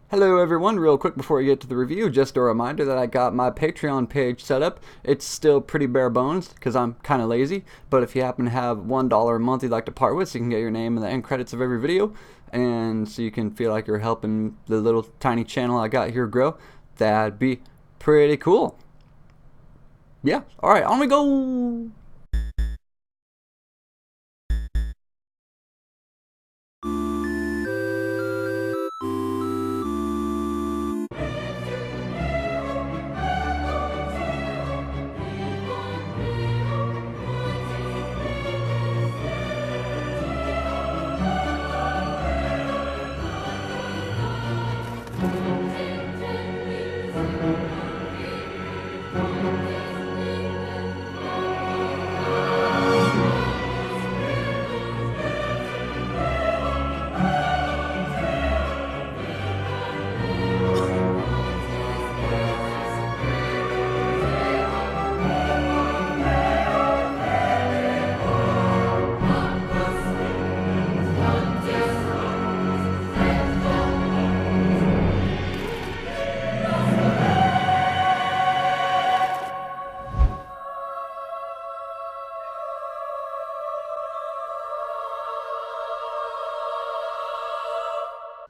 Hello everyone, real quick before we get to the review, just a reminder that I got my Patreon page set up. It's still pretty bare bones because I'm kind of lazy, but if you happen to have $1 a month you'd like to part with, so you can get your name in the end credits of every video, and so you can feel like you're helping the little tiny channel I got here grow, that'd be pretty cool. Yeah, alright, on we go!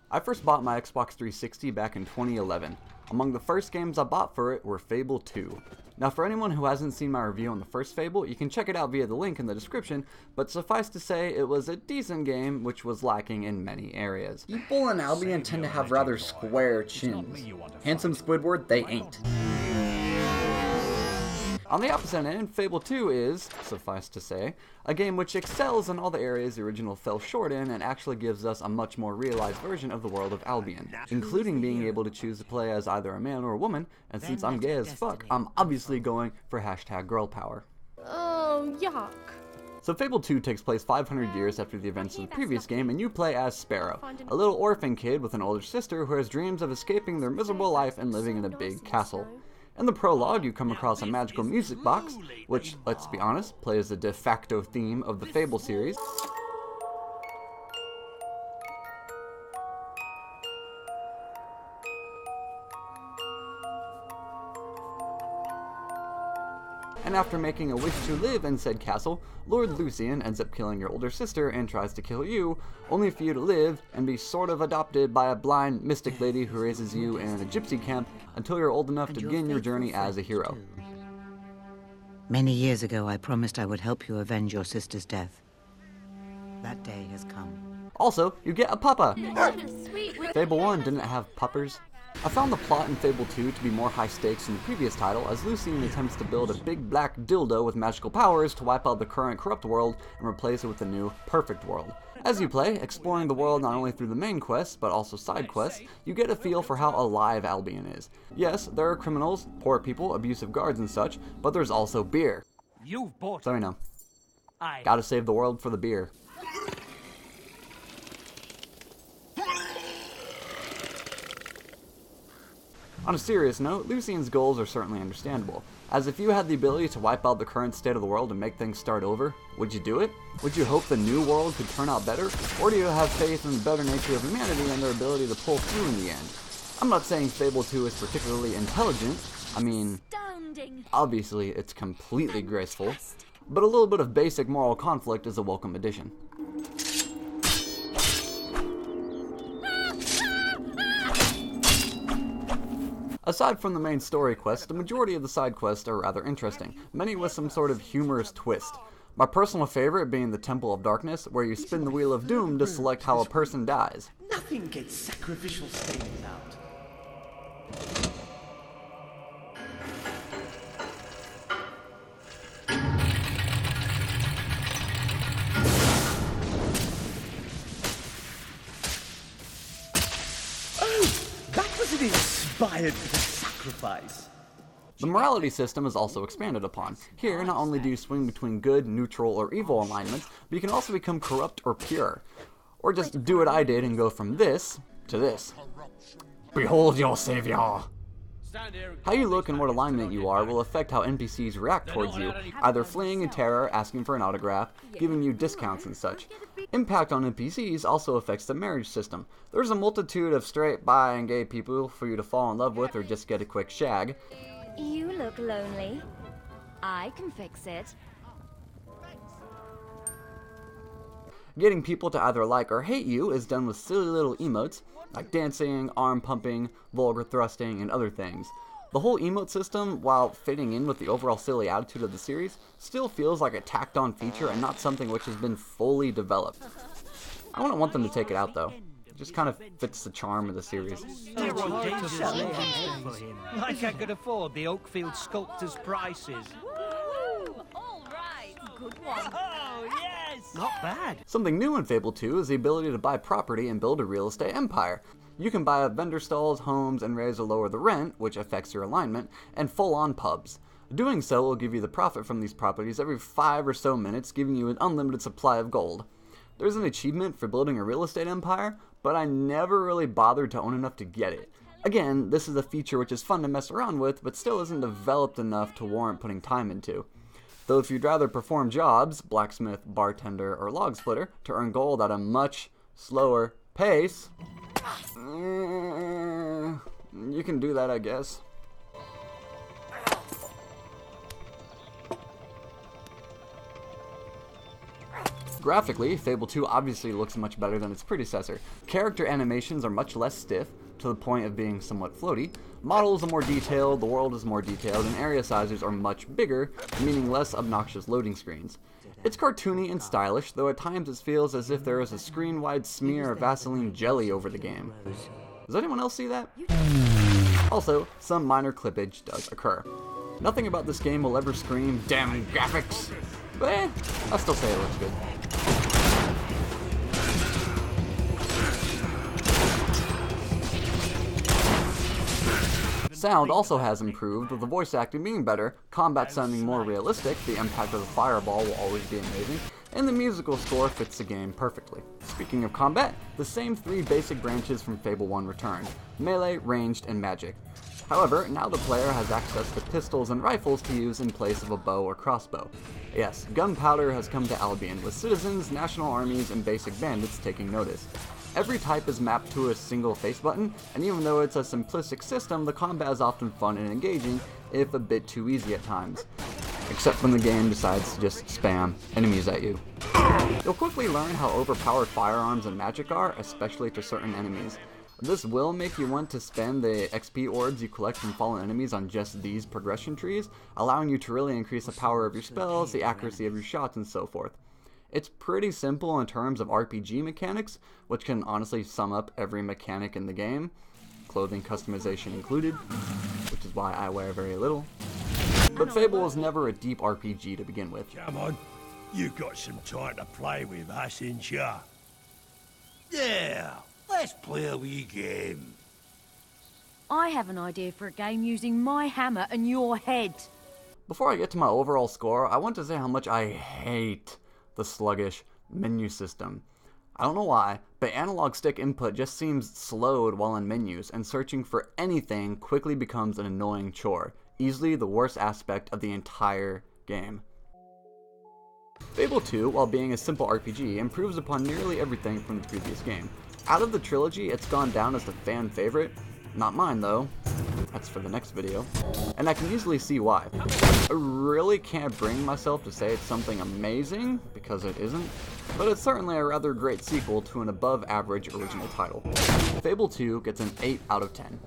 I first bought my Xbox 360 back in 2011. Among the first games I bought for it were Fable 2. Now for anyone who hasn't seen my review on the first Fable, you can check it out via the link in the description, but suffice to say it was a decent game which was lacking in many areas. People in Albion tend to have rather square chins. Handsome Squidward, they ain't. On the opposite end, Fable 2 is, suffice to say, a game which excels in all the areas the original fell short in and actually gives us a much more realized version of the world of Albion, including being able to choose to play as either a man or a woman, and since I'm gay as fuck, I'm obviously going for #girl power. Oh, yuck. So Fable 2 takes place 500 years after the events of the previous game, and you play as Sparrow, a little orphan kid with an older sister who has dreams of escaping their miserable life and living in a big castle. In the prologue, you come across a magical music box, which, let's be honest, plays the de facto theme of the Fable series. And after making a wish to live in said castle, Lord Lucian ends up killing your older sister and tries to kill you, only for you to live and be sort of adopted by a blind mystic lady who raises you in a gypsy camp until you're old enough to begin your journey as a hero. Many years ago, I promised I would help you avenge your sister's death. That day has come. Also, you get a puppa! Fable 1 didn't have puppers. I found the plot in Fable 2 to be more high stakes than the previous title, as Lucian attempts to build a big black dildo with magical powers to wipe out the current corrupt world and replace it with the new perfect world. As you play, exploring the world not only through the main quests, but also side quests, you get a feel for how alive Albion is. Yes, there are criminals, poor people, abusive guards and such, but there's also beer. You've bought So you know, gotta save the world for the beer. On a serious note, Lucian's goals are certainly understandable, as if you had the ability to wipe out the current state of the world and make things start over, would you do it? Would you hope the new world could turn out better? Or do you have faith in the better nature of humanity and their ability to pull through in the end? I'm not saying Fable 2 is particularly intelligent, I mean, obviously it's completely graceful, but a little bit of basic moral conflict is a welcome addition. Aside from the main story quests, the majority of the side quests are rather interesting, many with some sort of humorous twist. My personal favorite being the Temple of Darkness, where you spin the Wheel of Doom to select how a person dies. Nothing gets sacrificial stains out. Inspired for the sacrifice. The morality system is also expanded upon. Here, not only do you swing between good, neutral, or evil alignments, but you can also become corrupt or pure. Or just do what I did and go from this to this. Behold your savior! How you look and what alignment you are will affect how NPCs react towards you, either fleeing in terror, asking for an autograph, giving you discounts and such. Impact on NPCs also affects the marriage system. There's a multitude of straight, bi, and gay people for you to fall in love with or just get a quick shag. You look lonely. I can fix it. Getting people to either like or hate you is done with silly little emotes, like dancing, arm pumping, vulgar thrusting, and other things. The whole emote system, while fitting in with the overall silly attitude of the series, still feels like a tacked on feature and not something which has been fully developed. I wouldn't want them to take it out though. It just kind of fits the charm of the series. Like I could afford the Oakfield sculptor's prices. All right, good one. Oh, yes! Not bad. Something new in Fable 2 is the ability to buy property and build a real estate empire. You can buy up vendor stalls, homes, and raise or lower the rent, which affects your alignment, and full-on pubs. Doing so will give you the profit from these properties every 5 or so minutes, giving you an unlimited supply of gold. There's an achievement for building a real estate empire, but I never really bothered to own enough to get it. Again, this is a feature which is fun to mess around with, but still isn't developed enough to warrant putting time into. Though if you'd rather perform jobs, blacksmith, bartender, or log splitter, to earn gold at a much slower pace, you can do that, I guess. Graphically, Fable 2 obviously looks much better than its predecessor. Character animations are much less stiff, to the point of being somewhat floaty. Models are more detailed, the world is more detailed, and area sizes are much bigger, meaning less obnoxious loading screens. It's cartoony and stylish, though at times it feels as if there is a screen-wide smear of Vaseline jelly over the game. Does anyone else see that? Also, some minor clippage does occur. Nothing about this game will ever scream, "Damn graphics!" But I'll still say it looks good. Sound also has improved, with the voice acting being better, combat sounding more realistic, the impact of the fireball will always be amazing, and the musical score fits the game perfectly. Speaking of combat, the same 3 basic branches from Fable 1 return: melee, ranged, and magic. However, now the player has access to pistols and rifles to use in place of a bow or crossbow. Yes, gunpowder has come to Albion, with citizens, national armies, and basic bandits taking notice. Every type is mapped to a single face button, and even though it's a simplistic system, the combat is often fun and engaging, if a bit too easy at times. Except when the game decides to just spam enemies at you. You'll quickly learn how overpowered firearms and magic are, especially to certain enemies. This will make you want to spend the XP orbs you collect from fallen enemies on just these progression trees, allowing you to really increase the power of your spells, the accuracy of your shots, and so forth. It's pretty simple in terms of RPG mechanics, which can honestly sum up every mechanic in the game, clothing customization included, which is why I wear very little. But Fable was never a deep RPG to begin with. Come on, you got some time to play with us, ain't ya? Yeah, let's play a wee game. I have an idea for a game using my hammer and your head. Before I get to my overall score, I want to say how much I hate the sluggish menu system. I don't know why, but analog stick input just seems slowed while in menus, and searching for anything quickly becomes an annoying chore, easily the worst aspect of the entire game. Fable 2, while being a simple RPG, improves upon nearly everything from the previous game. Out of the trilogy, it's gone down as the fan favorite. Not mine though. That's for the next video. And I can easily see why. I really can't bring myself to say it's something amazing, because it isn't, but it's certainly a rather great sequel to an above average original title. Fable 2 gets an 8 out of 10.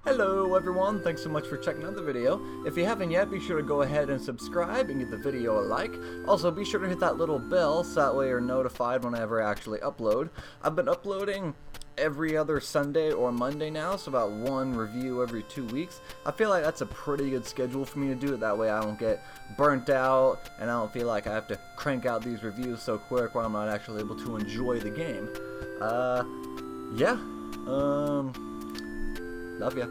Hello everyone, thanks so much for checking out the video. If you haven't yet, be sure to go ahead and subscribe and give the video a like. Also, be sure to hit that little bell so that way you're notified whenever I actually upload. I've been uploading every other Sunday or Monday now, so about 1 review every 2 weeks. I feel like that's a pretty good schedule for me to do it. That way I don't get burnt out and I don't feel like I have to crank out these reviews so quick while I'm not actually able to enjoy the game. Yeah. Love ya.